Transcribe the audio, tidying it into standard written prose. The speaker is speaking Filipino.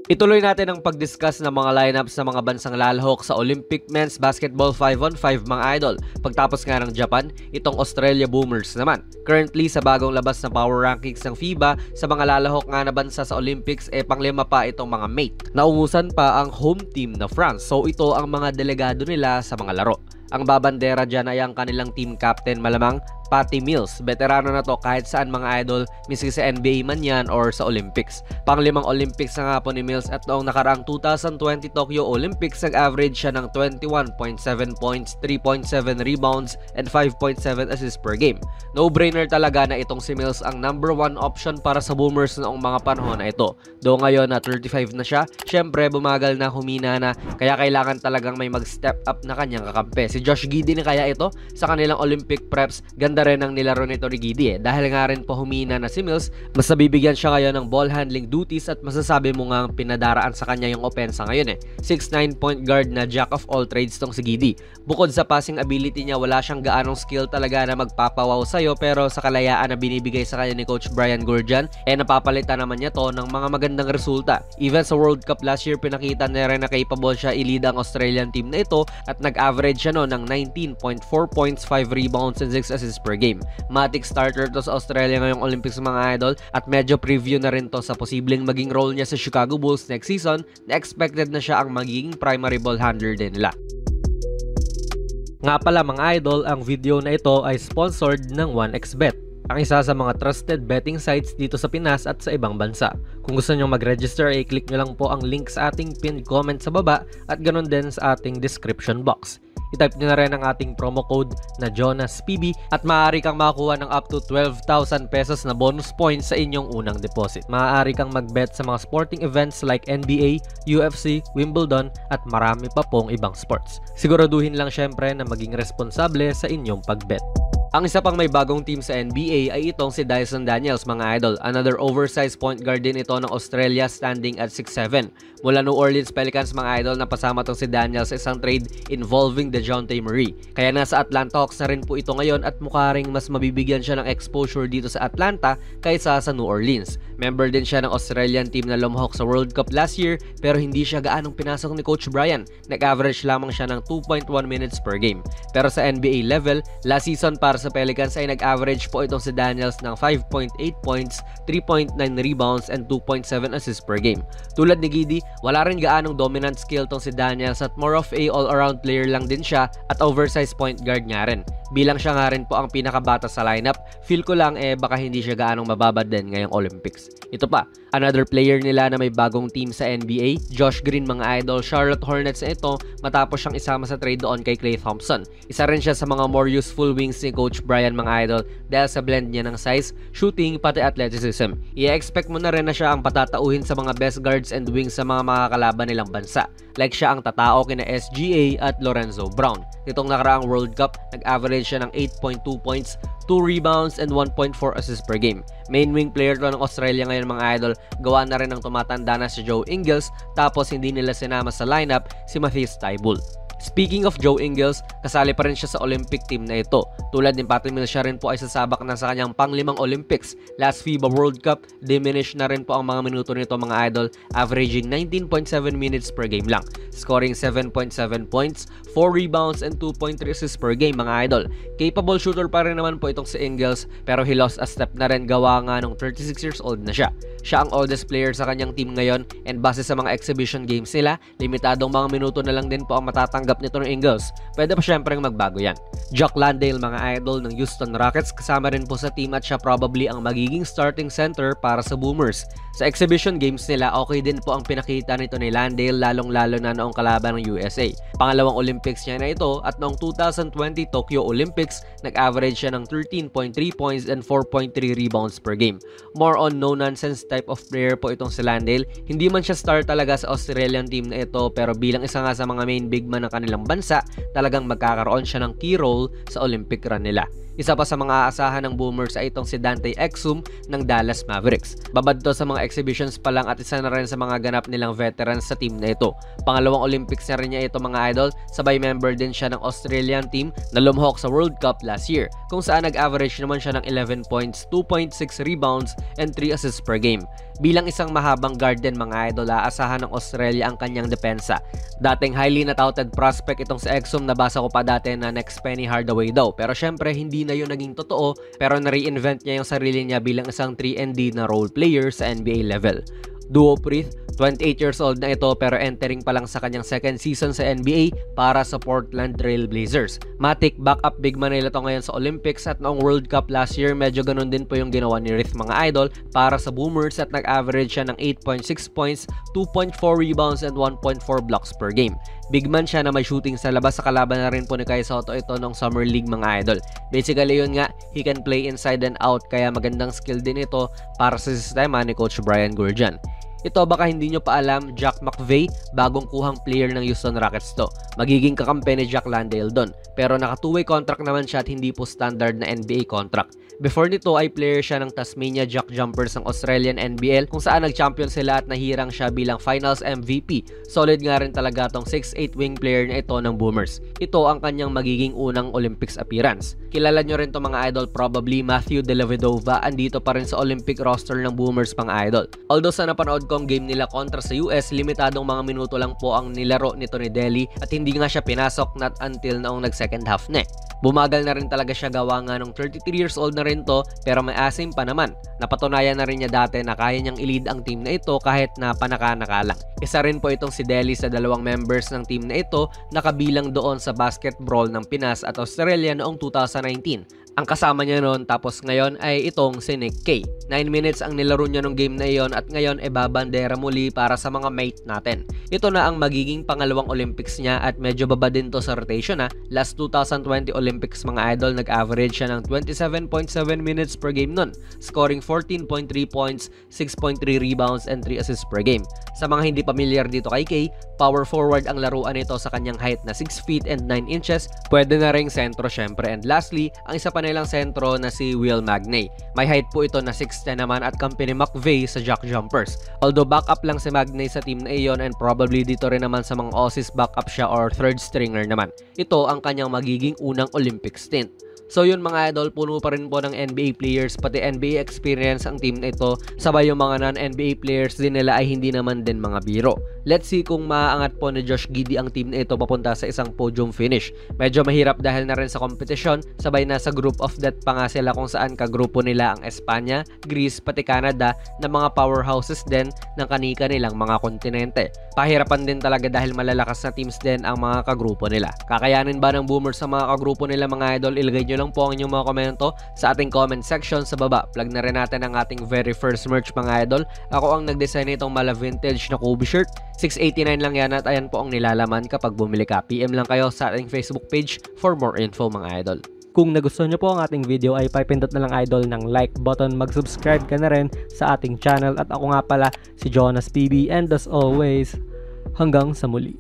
Ituloy natin ang pag-discuss ng mga lineups ng mga bansang lalahok sa Olympic Men's Basketball 5-on-5 mga idol. Pagtapos nga ng Japan, itong Australia Boomers naman. Currently sa bagong labas na power rankings ng FIBA, sa mga lalahok nga na bansa sa Olympics, panglima pa itong mga mate. Naungusan pa ang home team na France, so ito ang mga delegado nila sa mga laro. Ang babandera dyan ay ang kanilang team captain malamang Patty Mills. Veterano na to kahit saan mga idol, miski sa NBA man yan or sa Olympics. Panglimang Olympics na nga po ni Mills at noong nakaraang 2020 Tokyo Olympics, nag-average siya ng 21.7 points, 3.7 rebounds, and 5.7 assists per game. No-brainer talaga na itong si Mills ang number 1 option para sa Boomers noong mga panahon na ito. Do ngayon na 35 na siya, syempre bumagal na, humina na, kaya kailangan talagang may mag-step up na kanyang kakampi. Si Josh Giddey na kaya ito sa kanilang Olympic preps. Ganda rin ang nilaro nito ni Giddey dahil nga rin po humina na si Mills, mas nabibigyan siya ngayon ng ball handling duties at masasabi mo nga pinadaraan sa kanya yung opensa ngayon 6'9" point guard na jack of all trades tong si Giddey. Bukod sa passing ability niya, wala siyang gaanong skill talaga na magpapawaw sa'yo, pero sa kalayaan na binibigay sa kanya ni Coach Brian Goorjian, napapalitan naman niya to ng mga magandang resulta. Even sa World Cup last year, pinakita niya rin na capable siya i-lead ang Australian team na ito at nag-average siya ng 19.4 points, 5 rebounds, and 6 assists per game. Matic starter to sa Australia ngayong Olympics mga idol at medyo preview na rin to sa posibleng maging role niya sa Chicago Bulls next season na expected na siya ang magiging primary ball handler din nila. Nga pala mga idol, ang video na ito ay sponsored ng 1xBet, ang isa sa mga trusted betting sites dito sa Pinas at sa ibang bansa. Kung gusto nyo mag-register, i-click nyo lang po ang link sa ating pinned comment sa baba at ganoon din sa ating description box. I-type nyo na rin ang ating promo code na JONASPB at maaari kang makakuha ng up to 12,000 pesos na bonus points sa inyong unang deposit. Maaari kang mag-bet sa mga sporting events like NBA, UFC, Wimbledon at marami pa pong ibang sports. Siguraduhin lang syempre na maging responsable sa inyong pag-bet. Ang isa pang may bagong team sa NBA ay itong si Dyson Daniels mga idol. Another oversized point guard din ito ng Australia, standing at 6'7". Mula New Orleans Pelicans mga idol, napasama itong si Daniels sa isang trade involving DeJounte Murray. Kaya nasa Atlanta Hawks na rin po ito ngayon at mukha ring mas mabibigyan siya ng exposure dito sa Atlanta kaysa sa New Orleans. Member din siya ng Australian team na lumahok sa World Cup last year, pero hindi siya gaanong pinasok ni Coach Brian. Nag-average lamang siya ng 2.1 minutes per game. Pero sa NBA level, last season para sa Pelicans ay nag-average po itong si Daniels ng 5.8 points, 3.9 rebounds, and 2.7 assists per game. Tulad ni Giddey, wala rin gaanong dominant skill tong si Daniels at more of a all-around player lang din siya at oversized point guard nga rin. Bilang siya nga rin po ang pinakabata sa lineup, feel ko lang baka hindi siya gaanong mababad din ngayong Olympics. Ito pa, another player nila na may bagong team sa NBA, Josh Green mga idol. Charlotte Hornets na ito matapos siyang isama sa trade doon kay Klay Thompson. Isa rin siya sa mga more useful wings ni Coach Brian mga idol dahil sa blend niya ng size, shooting, pati athleticism. I-expect mo na rin na siya ang patatauhin sa mga best guards and wings sa mga makakalaban nilang bansa. Like siya ang tatao kina SGA at Lorenzo Brown. Nitong nakaraang World Cup, nag-average siya ng 8.2 points, 2 rebounds, and 1.4 assists per game. Main wing player to ng Australia ngayon mga idol. Gawa na rin ng tumatanda na si Joe Ingles, tapos hindi nila sinama sa lineup si Matisse Thybulle. Speaking of Joe Ingles, kasali pa rin siya sa Olympic team na ito. Tulad ni Patty Mills, siya rin po ay sasabak na sa kanyang panglimang Olympics. Last FIBA World Cup, diminish na rin po ang mga minuto nito mga idol, averaging 19.7 minutes per game lang. Scoring 7.7 points, 4 rebounds, and 2.3 assists per game mga idol. Capable shooter pa rin naman po itong si Ingles, pero he lost a step na rin gawa nga nung 36 years old na siya. Siya ang oldest player sa kanyang team ngayon, and base sa mga exhibition games nila, limitadong mga minuto na lang din po ang matatanggap nito ng Ingles. Pwede pa syempre magbago yan. Jock Landale mga idol ng Houston Rockets, kasama rin po sa team at siya probably ang magiging starting center para sa Boomers. Sa exhibition games nila, okay din po ang pinakita nito ni Landale, lalong-lalo na noong kalaban ng USA. Pangalawang Olympics niya na ito at noong 2020 Tokyo Olympics, nag-average siya ng 13.3 points and 4.3 rebounds per game. More on no-nonsense type of player po itong si Landale. Hindi man siya star talaga sa Australian team na ito, pero bilang isa nga sa mga main big man ng kanilang bansa, talagang magkakaroon siya ng key role sa Olympic run nila. Isa pa sa mga aasahan ng Boomers ay itong si Dante Exum ng Dallas Mavericks. Babad to sa mga exhibitions pa lang at isa na rin sa mga ganap nilang veterans sa team na ito. Pangalawang Olympics na rin niya ito mga idol, sabay member din siya ng Australian team na lumhok sa World Cup last year, kung saan nag-average naman siya ng 11 points, 2.6 rebounds, and 3 assists per game. Bilang isang mahabang guard din mga idol, aasahan ng Australia ang kanyang depensa. Dating highly na-touted prospect itong si Exum, nabasa ko pa dati na next Penny Hardaway daw. Pero syempre hindi na yun naging totoo, pero na-reinvent niya yung sarili niya bilang isang 3-and-D na role player sa NBA level. Duo Prith, 28 years old na ito pero entering pa lang sa kanyang second season sa NBA para sa Portland Trail Blazers. Matic, backup big man nila to ngayon sa Olympics at noong World Cup last year, medyo ganun din po yung ginawa ni Rith mga idol para sa Boomers at nag-average siya ng 8.6 points, 2.4 rebounds, and 1.4 blocks per game. Big man siya na may shooting sa labas, sa kalaban na rin po ni Kai Sotto ito nung Summer League mga idol. Basically yun nga, he can play inside and out kaya magandang skill din ito para sa sistema ni Coach Brian Goorjian. Ito baka hindi nyo pa alam, Jack McVay, bagong kuhang player ng Houston Rockets to. Magiging kakampi ni Jack Landale doon. Pero naka two-way contract naman siya at hindi po standard na NBA contract. Before nito ay player siya ng Tasmania Jack Jumpers ng Australian NBL kung saan nag-champion sila at nahirang siya bilang Finals MVP. Solid nga rin talaga tong 6'8 wing player na ito ng Boomers. Ito ang kanyang magiging unang Olympics appearance. Kilala nyo rin to mga idol, probably Matthew Dellavedova, andito pa rin sa Olympic roster ng Boomers mga idol. Although sa napanood kong game nila kontra sa US, limitadong mga minuto lang po ang nilaro nito ni Delly at hindi nga siya pinasok not until noong nag-second half na. Bumagal na rin talaga siya gawa nga nung 33 years old na rin to pero may asim pa naman. Napatunayan na rin niya dati na kaya niyang i-lead ang team na ito kahit na panaka-naka lang. Isa rin po itong si Delly sa dalawang members ng team na ito na kabilang doon sa basketball ng Pinas at Australia noong 2019. Ang kasama niya noon tapos ngayon ay itong si Nick Kay. 9 minutes ang nilaro niya nung game na iyon at ngayon ay babandera muli para sa mga mate natin. Ito na ang magiging pangalawang Olympics niya at medyo baba din to sa rotation na. Last 2020 Olympics mga idol, nag-average siya ng 27.7 minutes per game nun, scoring 14.3 points, 6.3 rebounds, and 3 assists per game. Sa mga hindi pamilyar dito kay Kay, power forward ang laruan nito sa kanyang height na 6 feet and 9 inches. Pwede na ring sentro syempre. And lastly, ang isa pa nilang sentro na si Will Magnay. May height po ito na 6'10 naman at kampi ni McVay sa Jack Jumpers. Although backup lang si Magnay sa team na iyon and probably dito rin naman sa mga Aussies backup siya or third stringer naman. Ito ang kanyang magiging unang Olympic stint. So yun mga idol, puno pa rin po ng NBA players, pati NBA experience ang team na ito. Sabay yung mga non-NBA players din nila ay hindi naman din mga biro. Let's see kung maaangat po ni Josh Giddey ang team na ito papunta sa isang podium finish. Medyo mahirap dahil na rin sa kompetisyon, sabay na sa group of death pa nga sila kung saan kagrupo nila ang Espanya, Greece, pati Canada na mga powerhouses din ng kanika nilang mga kontinente. Pahirapan din talaga dahil malalakas na teams din ang mga kagrupo nila. Kakayanin ba ng Boomers sa mga kagrupo nila mga idol? Ilagay nyo lang po ang inyong mga komento sa ating comment section sa baba. Plug na rin natin ang ating very first merch mga idol. Ako ang nag-design nitong mala vintage na Kobe shirt. $6.89 lang yan at ayan po ang nilalaman kapag bumili ka. PM lang kayo sa ating Facebook page for more info mga idol. Kung nagustuhan nyo po ang ating video ay pipindot na lang idol ng like button, mag-subscribe ka na rin sa ating channel at ako nga pala si Jonas PB and as always, hanggang sa muli.